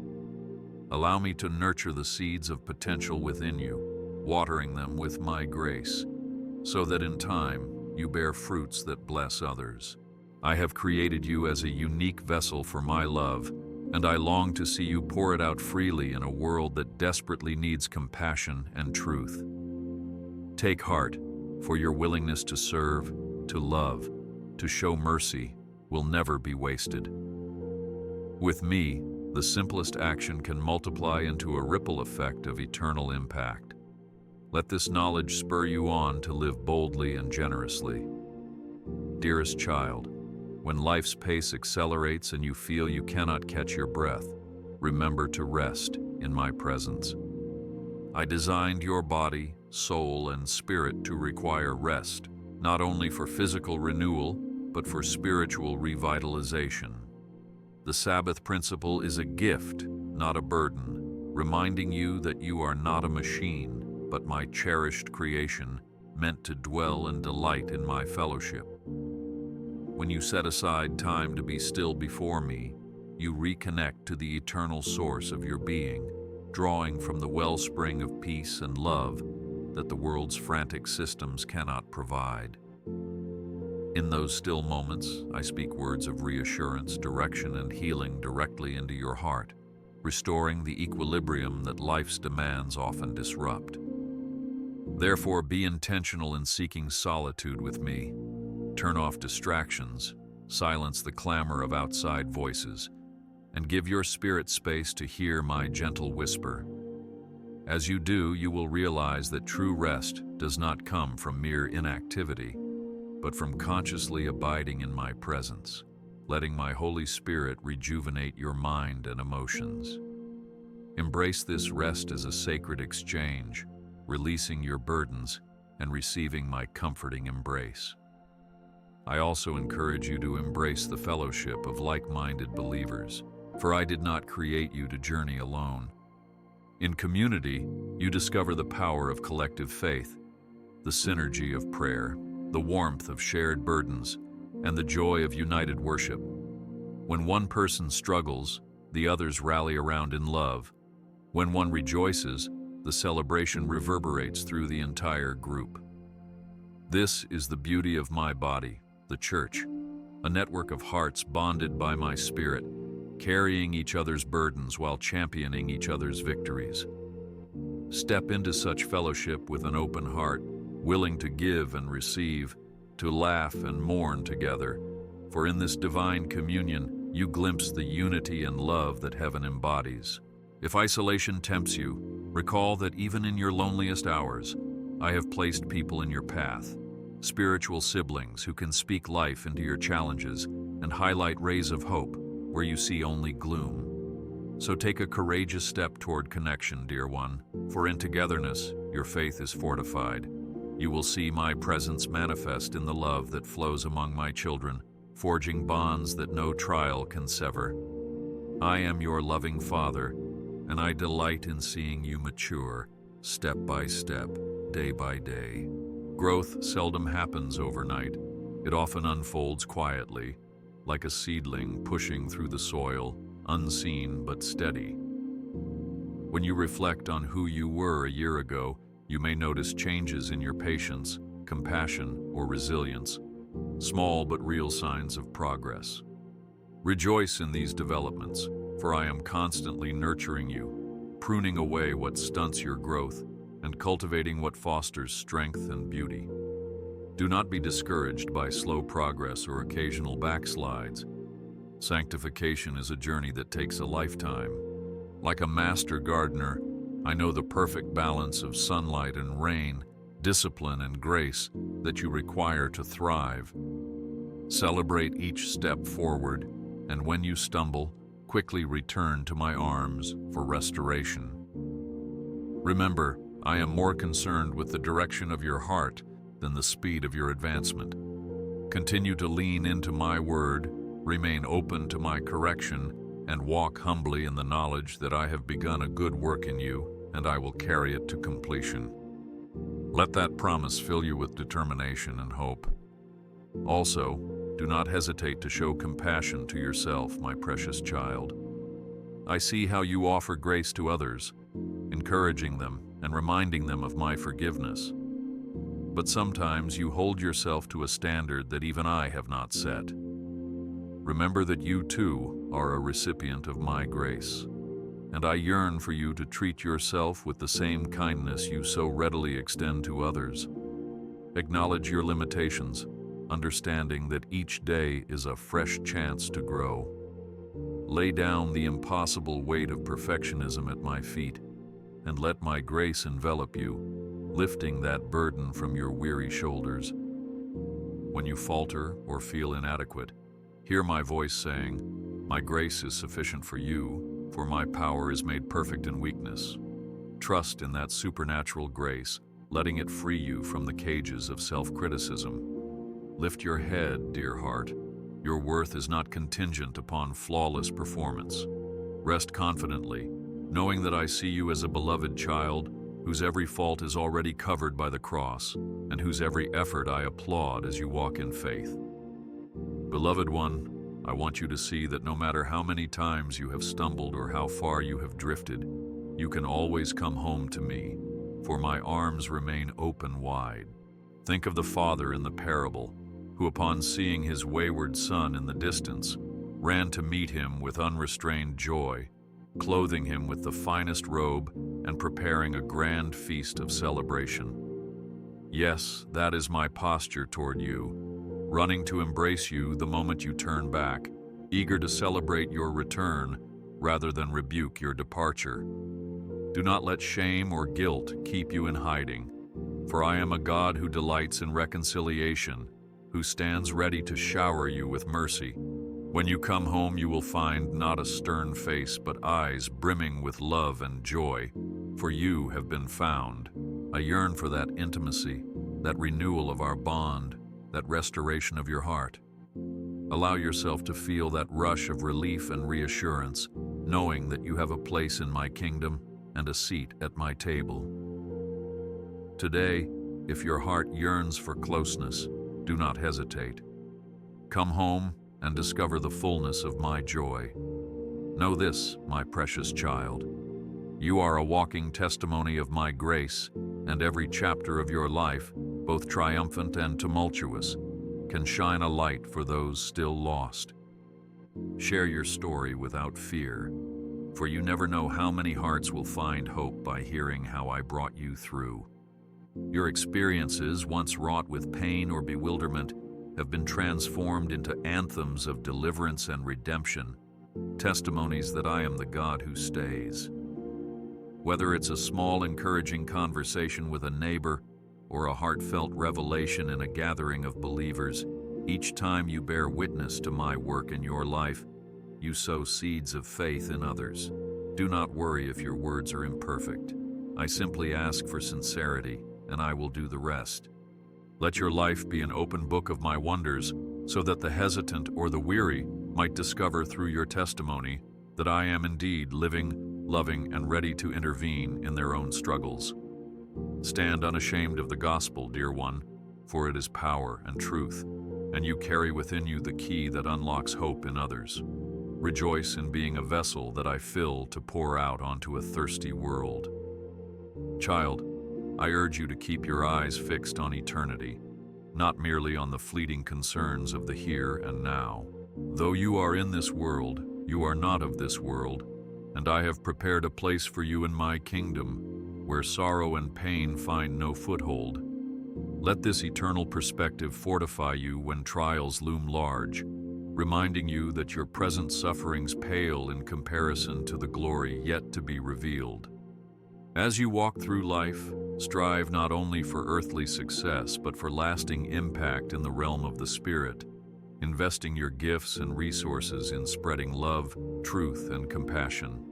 Allow me to nurture the seeds of potential within you, watering them with my grace, so that in time you bear fruits that bless others. I have created you as a unique vessel for my love, and I long to see you pour it out freely in a world that desperately needs compassion and truth. Take heart, for your willingness to serve, to love, to show mercy will never be wasted. With me, the simplest action can multiply into a ripple effect of eternal impact. Let this knowledge spur you on to live boldly and generously. Dearest child, when life's pace accelerates and you feel you cannot catch your breath, remember to rest in my presence. I designed your body, soul, and spirit to require rest, not only for physical renewal, but for spiritual revitalization. The Sabbath principle is a gift, not a burden, reminding you that you are not a machine, but my cherished creation, meant to dwell and delight in my fellowship. When you set aside time to be still before me, you reconnect to the eternal source of your being, drawing from the wellspring of peace and love that the world's frantic systems cannot provide. In those still moments, I speak words of reassurance, direction, and healing directly into your heart, restoring the equilibrium that life's demands often disrupt. Therefore, be intentional in seeking solitude with me. Turn off distractions, silence the clamor of outside voices, and give your spirit space to hear my gentle whisper. As you do, you will realize that true rest does not come from mere inactivity, but from consciously abiding in my presence, letting my Holy Spirit rejuvenate your mind and emotions. Embrace this rest as a sacred exchange, releasing your burdens and receiving my comforting embrace. I also encourage you to embrace the fellowship of like-minded believers, for I did not create you to journey alone. In community, you discover the power of collective faith, the synergy of prayer, the warmth of shared burdens, and the joy of united worship. When one person struggles, the others rally around in love. When one rejoices, the celebration reverberates through the entire group. This is the beauty of my body, the church. a network of hearts bonded by my spirit, carrying each other's burdens while championing each other's victories. Step into such fellowship with an open heart, willing to give and receive, to laugh and mourn together, for in this divine communion you glimpse the unity and love that heaven embodies. If isolation tempts you, recall that even in your loneliest hours, I have placed people in your path, spiritual siblings who can speak life into your challenges and highlight rays of hope where you see only gloom. So take a courageous step toward connection, dear one, for in togetherness your faith is fortified. You will see my presence manifest in the love that flows among my children, forging bonds that no trial can sever. I am your loving Father, and I delight in seeing you mature, step by step, day by day. Growth seldom happens overnight. It often unfolds quietly, like a seedling pushing through the soil, unseen but steady. When you reflect on who you were a year ago, you may notice changes in your patience, compassion, or resilience, small but real signs of progress. Rejoice in these developments, for I am constantly nurturing you, pruning away what stunts your growth and cultivating what fosters strength and beauty. Do not be discouraged by slow progress or occasional backslides. Sanctification is a journey that takes a lifetime. Like a master gardener, I know the perfect balance of sunlight and rain, discipline and grace that you require to thrive. Celebrate each step forward, and when you stumble, quickly return to my arms for restoration. Remember, I am more concerned with the direction of your heart than the speed of your advancement. Continue to lean into my word, remain open to my correction, and walk humbly in the knowledge that I have begun a good work in you, and I will carry it to completion. Let that promise fill you with determination and hope. Also, do not hesitate to show compassion to yourself, my precious child. I see how you offer grace to others, encouraging them and reminding them of my forgiveness. But sometimes you hold yourself to a standard that even I have not set. Remember that you too are a recipient of my grace, and I yearn for you to treat yourself with the same kindness you so readily extend to others. Acknowledge your limitations, understanding that each day is a fresh chance to grow. Lay down the impossible weight of perfectionism at my feet, and let my grace envelop you, lifting that burden from your weary shoulders. When you falter or feel inadequate, hear my voice saying, "My grace is sufficient for you, for my power is made perfect in weakness." Trust in that supernatural grace, letting it free you from the cages of self-criticism. Lift your head, dear heart. Your worth is not contingent upon flawless performance. Rest confidently, knowing that I see you as a beloved child whose every fault is already covered by the cross, and whose every effort I applaud as you walk in faith. Beloved one, I want you to see that no matter how many times you have stumbled or how far you have drifted, you can always come home to me, for my arms remain open wide. Think of the father in the parable, who upon seeing his wayward son in the distance, ran to meet him with unrestrained joy, clothing him with the finest robe and preparing a grand feast of celebration. Yes, that is my posture toward you, running to embrace you the moment you turn back, eager to celebrate your return rather than rebuke your departure. Do not let shame or guilt keep you in hiding, for I am a God who delights in reconciliation, who stands ready to shower you with mercy. When you come home, you will find not a stern face, but eyes brimming with love and joy, for you have been found. I yearn for that intimacy, that renewal of our bond, that restoration of your heart. Allow yourself to feel that rush of relief and reassurance, knowing that you have a place in my kingdom and a seat at my table. Today, if your heart yearns for closeness, do not hesitate. Come home and discover the fullness of my joy. Know this, my precious child. You are a walking testimony of my grace, and every chapter of your life, both triumphant and tumultuous, can shine a light for those still lost. Share your story without fear, for you never know how many hearts will find hope by hearing how I brought you through. Your experiences, once wrought with pain or bewilderment, have been transformed into anthems of deliverance and redemption, testimonies that I am the God who stays. Whether it's a small, encouraging conversation with a neighbor or a heartfelt revelation in a gathering of believers, each time you bear witness to my work in your life, you sow seeds of faith in others. Do not worry if your words are imperfect. I simply ask for sincerity, and I will do the rest. Let your life be an open book of my wonders, so that the hesitant or the weary might discover through your testimony that I am indeed living, loving, and ready to intervene in their own struggles. Stand unashamed of the gospel, dear one, for it is power and truth, and you carry within you the key that unlocks hope in others. Rejoice in being a vessel that I fill to pour out onto a thirsty world. Child, I urge you to keep your eyes fixed on eternity, not merely on the fleeting concerns of the here and now. Though you are in this world, you are not of this world, and I have prepared a place for you in my kingdom, where sorrow and pain find no foothold. Let this eternal perspective fortify you when trials loom large, reminding you that your present sufferings pale in comparison to the glory yet to be revealed. As you walk through life, strive not only for earthly success, but for lasting impact in the realm of the Spirit, investing your gifts and resources in spreading love, truth, and compassion.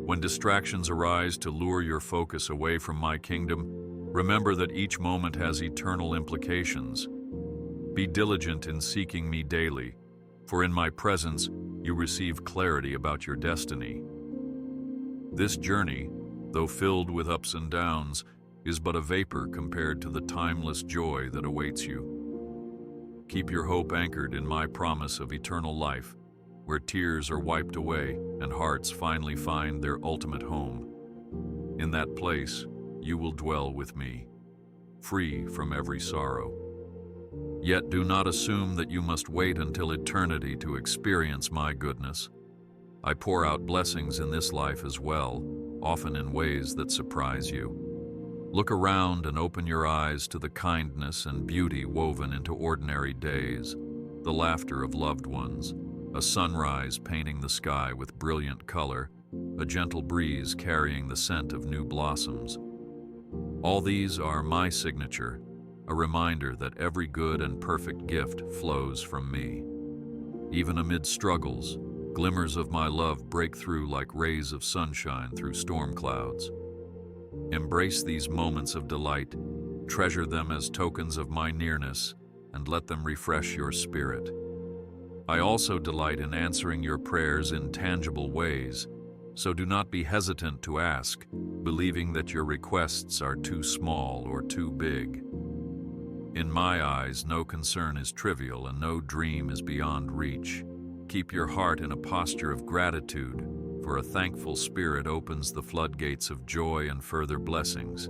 When distractions arise to lure your focus away from my kingdom, remember that each moment has eternal implications. Be diligent in seeking me daily, for in my presence you receive clarity about your destiny. This journey, though filled with ups and downs, is but a vapor compared to the timeless joy that awaits you. Keep your hope anchored in my promise of eternal life, where tears are wiped away and hearts finally find their ultimate home. In that place, you will dwell with me, free from every sorrow. Yet do not assume that you must wait until eternity to experience my goodness. I pour out blessings in this life as well, often in ways that surprise you. Look around and open your eyes to the kindness and beauty woven into ordinary days, the laughter of loved ones, a sunrise painting the sky with brilliant color, a gentle breeze carrying the scent of new blossoms. All these are my signature, a reminder that every good and perfect gift flows from me. Even amid struggles, glimmers of my love break through like rays of sunshine through storm clouds. Embrace these moments of delight, treasure them as tokens of my nearness, and let them refresh your spirit. I also delight in answering your prayers in tangible ways, so do not be hesitant to ask, believing that your requests are too small or too big. In my eyes, no concern is trivial and no dream is beyond reach. Keep your heart in a posture of gratitude, for a thankful spirit opens the floodgates of joy and further blessings.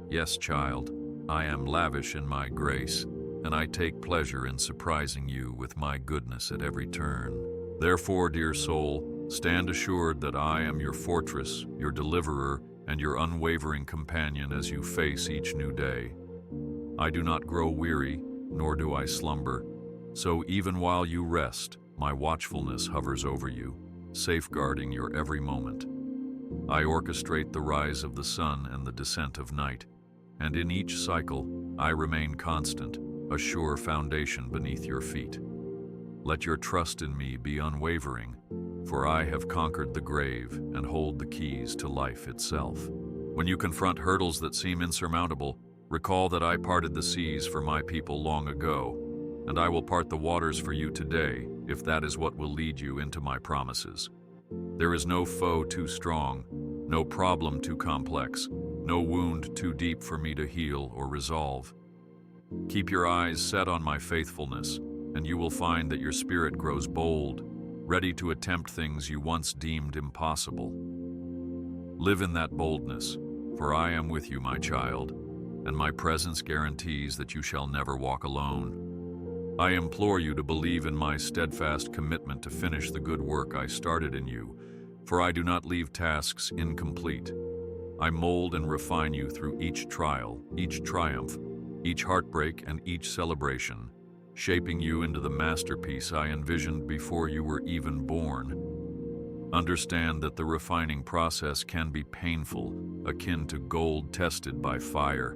Yes, child, I am lavish in my grace, and I take pleasure in surprising you with my goodness at every turn. Therefore, dear soul, stand assured that I am your fortress, your deliverer, and your unwavering companion as you face each new day. I do not grow weary, nor do I slumber, so even while you rest, my watchfulness hovers over you, safeguarding your every moment. I orchestrate the rise of the sun and the descent of night, and in each cycle I remain constant, a sure foundation beneath your feet. Let your trust in me be unwavering, for I have conquered the grave and hold the keys to life itself. When you confront hurdles that seem insurmountable, recall that I parted the seas for my people long ago, and I will part the waters for you today, if that is what will lead you into my promises. There is no foe too strong, no problem too complex, no wound too deep for me to heal or resolve. Keep your eyes set on my faithfulness, and you will find that your spirit grows bold, ready to attempt things you once deemed impossible. Live in that boldness, for I am with you, my child, and my presence guarantees that you shall never walk alone. I implore you to believe in my steadfast commitment to finish the good work I started in you, for I do not leave tasks incomplete. I mold and refine you through each trial, each triumph, each heartbreak, and each celebration, shaping you into the masterpiece I envisioned before you were even born. Understand that the refining process can be painful, akin to gold tested by fire,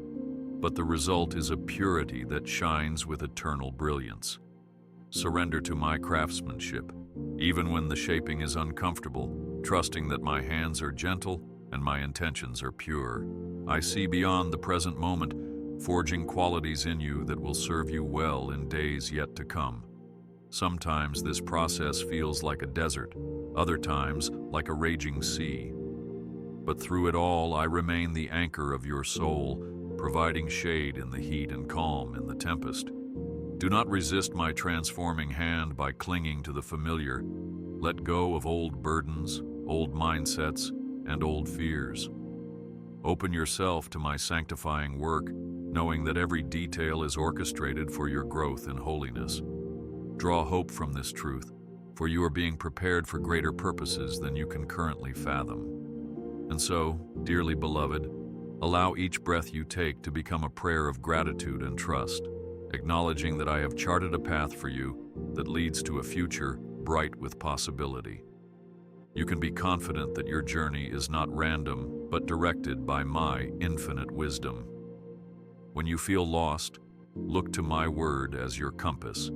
but the result is a purity that shines with eternal brilliance. Surrender to my craftsmanship, even when the shaping is uncomfortable, trusting that my hands are gentle and my intentions are pure. I see beyond the present moment, forging qualities in you that will serve you well in days yet to come. Sometimes this process feels like a desert, other times like a raging sea. But through it all, I remain the anchor of your soul, providing shade in the heat and calm in the tempest. Do not resist my transforming hand by clinging to the familiar. Let go of old burdens, old mindsets, and old fears. Open yourself to my sanctifying work, knowing that every detail is orchestrated for your growth in holiness. Draw hope from this truth, for you are being prepared for greater purposes than you can currently fathom. And so, dearly beloved, allow each breath you take to become a prayer of gratitude and trust, acknowledging that I have charted a path for you that leads to a future bright with possibility. You can be confident that your journey is not random, but directed by my infinite wisdom. When you feel lost, look to my word as your compass,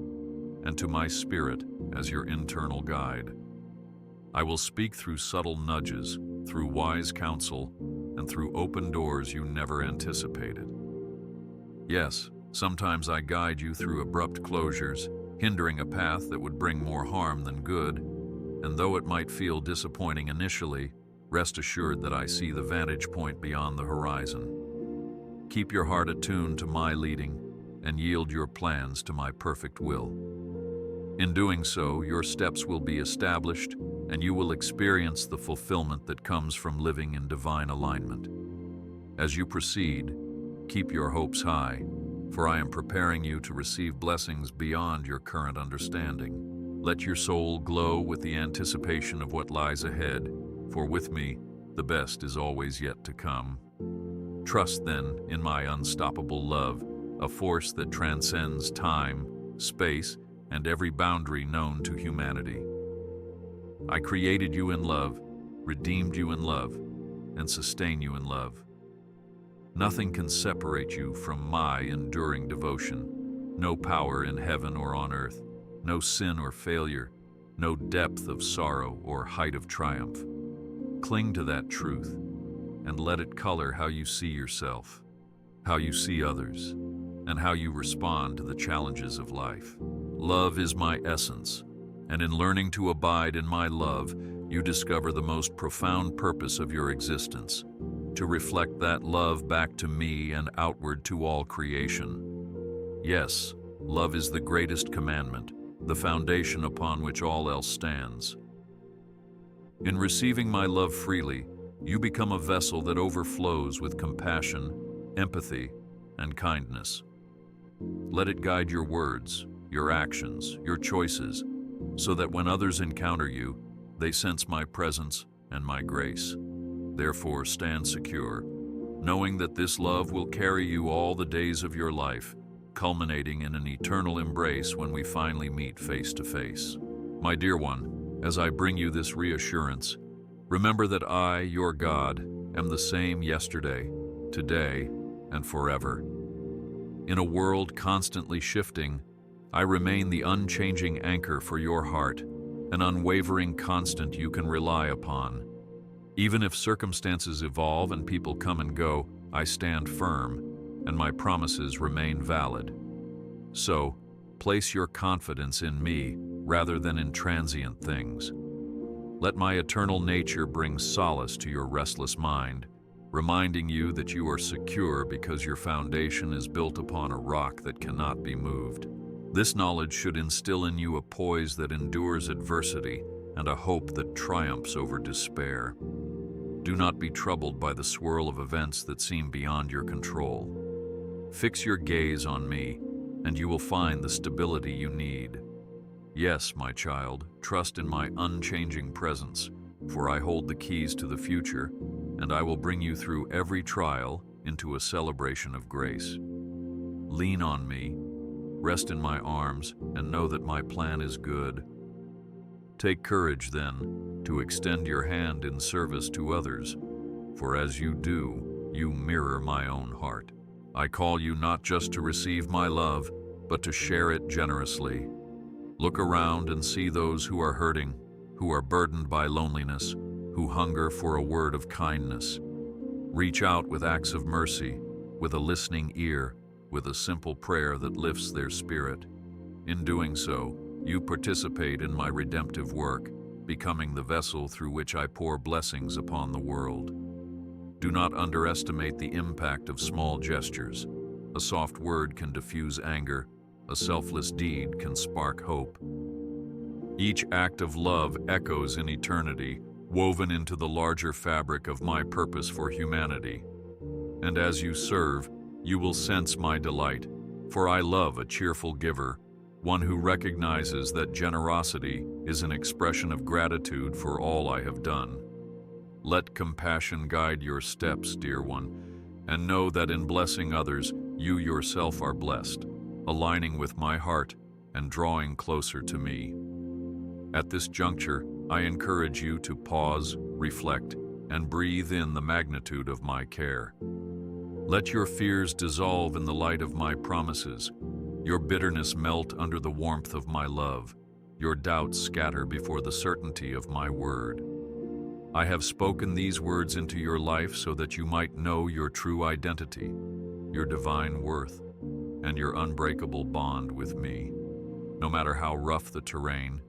and to my spirit as your internal guide. I will speak through subtle nudges, through wise counsel, and through open doors you never anticipated. Yes, sometimes I guide you through abrupt closures, hindering a path that would bring more harm than good, and though it might feel disappointing initially, rest assured that I see the vantage point beyond the horizon. Keep your heart attuned to my leading, and yield your plans to my perfect will. In doing so, your steps will be established, and you will experience the fulfillment that comes from living in divine alignment. As you proceed, keep your hopes high, for I am preparing you to receive blessings beyond your current understanding. Let your soul glow with the anticipation of what lies ahead, for with me, the best is always yet to come. Trust then in my unstoppable love, a force that transcends time, space, and every boundary known to humanity. I created you in love, redeemed you in love, and sustain you in love. Nothing can separate you from my enduring devotion. No power in heaven or on earth, no sin or failure, no depth of sorrow or height of triumph. Cling to that truth and let it color how you see yourself, how you see others, and how you respond to the challenges of life. Love is my essence, and in learning to abide in my love, you discover the most profound purpose of your existence, to reflect that love back to me and outward to all creation. Yes, love is the greatest commandment, the foundation upon which all else stands. In receiving my love freely, you become a vessel that overflows with compassion, empathy, and kindness. Let it guide your words, your actions, your choices, so that when others encounter you, they sense my presence and my grace. Therefore, stand secure, knowing that this love will carry you all the days of your life, culminating in an eternal embrace when we finally meet face to face. My dear one, as I bring you this reassurance, remember that I, your God, am the same yesterday, today, and forever. In a world constantly shifting, I remain the unchanging anchor for your heart, an unwavering constant you can rely upon. Even if circumstances evolve and people come and go, I stand firm, and my promises remain valid. So, place your confidence in me rather than in transient things. Let my eternal nature bring solace to your restless mind, reminding you that you are secure because your foundation is built upon a rock that cannot be moved. This knowledge should instill in you a poise that endures adversity and a hope that triumphs over despair. Do not be troubled by the swirl of events that seem beyond your control. Fix your gaze on me, and you will find the stability you need. Yes, my child, trust in my unchanging presence, for I hold the keys to the future, and I will bring you through every trial into a celebration of grace. Lean on me, rest in my arms, and know that my plan is good. Take courage, then, to extend your hand in service to others, for as you do, you mirror my own heart. I call you not just to receive my love, but to share it generously. Look around and see those who are hurting, who are burdened by loneliness, who hunger for a word of kindness. Reach out with acts of mercy, with a listening ear, with a simple prayer that lifts their spirit. In doing so, you participate in my redemptive work, becoming the vessel through which I pour blessings upon the world. Do not underestimate the impact of small gestures. A soft word can diffuse anger. A selfless deed can spark hope. Each act of love echoes in eternity, woven into the larger fabric of my purpose for humanity. And as you serve, you will sense my delight, for I love a cheerful giver, one who recognizes that generosity is an expression of gratitude for all I have done. Let compassion guide your steps, dear one, and know that in blessing others, you yourself are blessed, aligning with my heart and drawing closer to me. At this juncture, I encourage you to pause, reflect, and breathe in the magnitude of my care. Let your fears dissolve in the light of my promises, your bitterness melt under the warmth of my love, your doubts scatter before the certainty of my word. I have spoken these words into your life so that you might know your true identity, your divine worth, and your unbreakable bond with me. No matter how rough the terrain,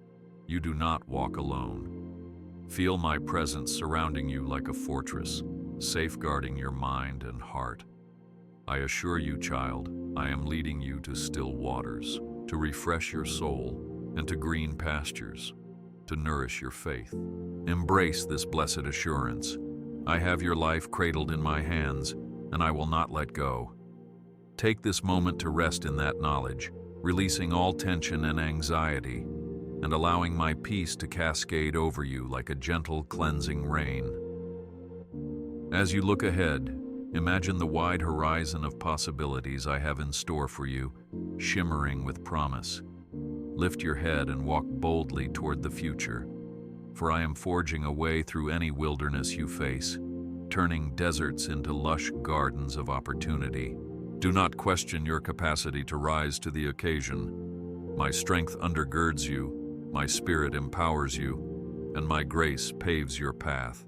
you do not walk alone. Feel my presence surrounding you like a fortress, safeguarding your mind and heart. I assure you, child, I am leading you to still waters, to refresh your soul, and to green pastures, to nourish your faith. Embrace this blessed assurance. I have your life cradled in my hands, and I will not let go. Take this moment to rest in that knowledge, releasing all tension and anxiety, and allowing my peace to cascade over you like a gentle cleansing rain. As you look ahead, imagine the wide horizon of possibilities I have in store for you, shimmering with promise. Lift your head and walk boldly toward the future, for I am forging a way through any wilderness you face, turning deserts into lush gardens of opportunity. Do not question your capacity to rise to the occasion. My strength undergirds you, my spirit empowers you, and my grace paves your path.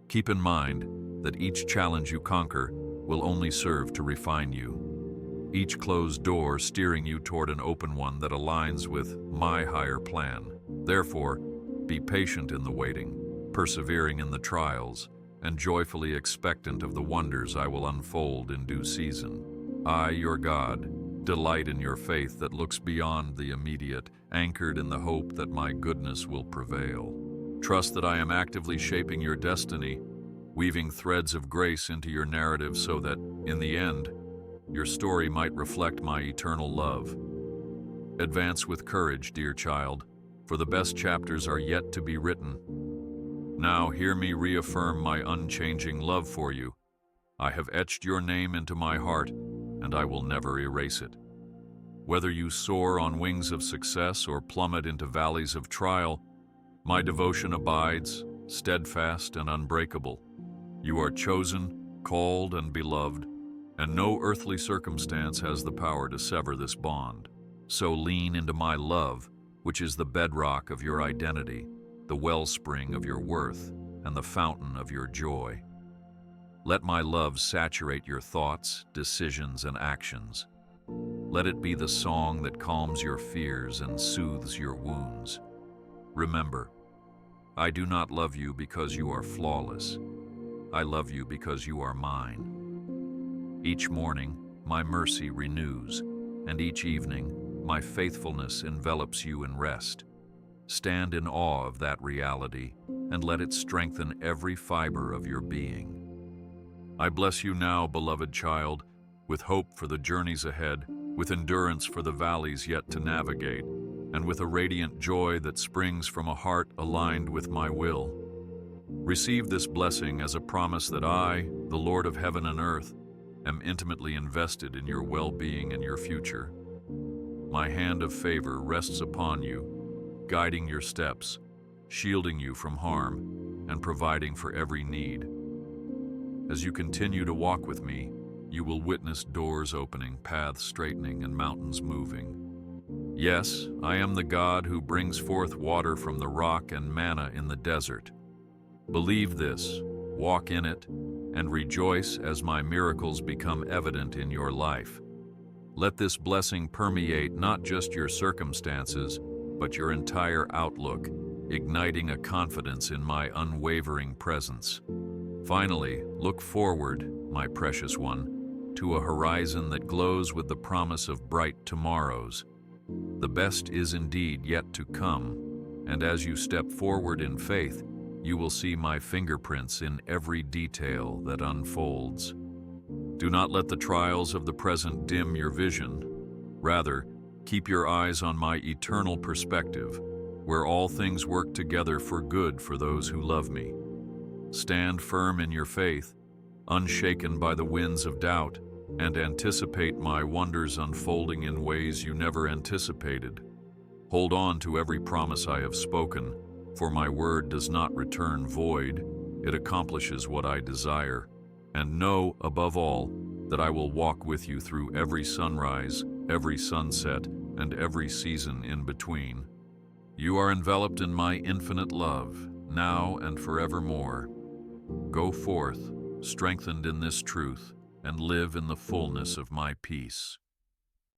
Keep in mind that each challenge you conquer will only serve to refine you, each closed door steering you toward an open one that aligns with my higher plan. Therefore, be patient in the waiting, persevering in the trials, and joyfully expectant of the wonders I will unfold in due season. I, your God, delight in your faith that looks beyond the immediate, anchored in the hope that my goodness will prevail. Trust that I am actively shaping your destiny, weaving threads of grace into your narrative so that, in the end, your story might reflect my eternal love. Advance with courage, dear child, for the best chapters are yet to be written. Now hear me reaffirm my unchanging love for you. I have etched your name into my heart, and I will never erase it. Whether you soar on wings of success or plummet into valleys of trial, my devotion abides, steadfast and unbreakable. You are chosen, called, and beloved, and no earthly circumstance has the power to sever this bond. So lean into my love, which is the bedrock of your identity, the wellspring of your worth, and the fountain of your joy. Let my love saturate your thoughts, decisions, and actions. Let it be the song that calms your fears and soothes your wounds. Remember, I do not love you because you are flawless. I love you because you are mine. Each morning, my mercy renews, and each evening, my faithfulness envelops you in rest. Stand in awe of that reality, and let it strengthen every fiber of your being. I bless you now, beloved child, with hope for the journeys ahead, with endurance for the valleys yet to navigate, and with a radiant joy that springs from a heart aligned with my will. Receive this blessing as a promise that I, the Lord of heaven and earth, am intimately invested in your well-being and your future. My hand of favor rests upon you, guiding your steps, shielding you from harm, and providing for every need. As you continue to walk with me, you will witness doors opening, paths straightening, and mountains moving. Yes, I am the God who brings forth water from the rock and manna in the desert. Believe this, walk in it, and rejoice as my miracles become evident in your life. Let this blessing permeate not just your circumstances, but your entire outlook, igniting a confidence in my unwavering presence. Finally, look forward, my precious one, to a horizon that glows with the promise of bright tomorrows. The best is indeed yet to come, and as you step forward in faith, you will see my fingerprints in every detail that unfolds. Do not let the trials of the present dim your vision. Rather, keep your eyes on my eternal perspective, where all things work together for good for those who love me. Stand firm in your faith, unshaken by the winds of doubt, and anticipate my wonders unfolding in ways you never anticipated. Hold on to every promise I have spoken, for my word does not return void. It accomplishes what I desire. And know, above all, that I will walk with you through every sunrise, every sunset, and every season in between. You are enveloped in my infinite love, now and forevermore. Go forth, strengthened in this truth, and live in the fullness of my peace.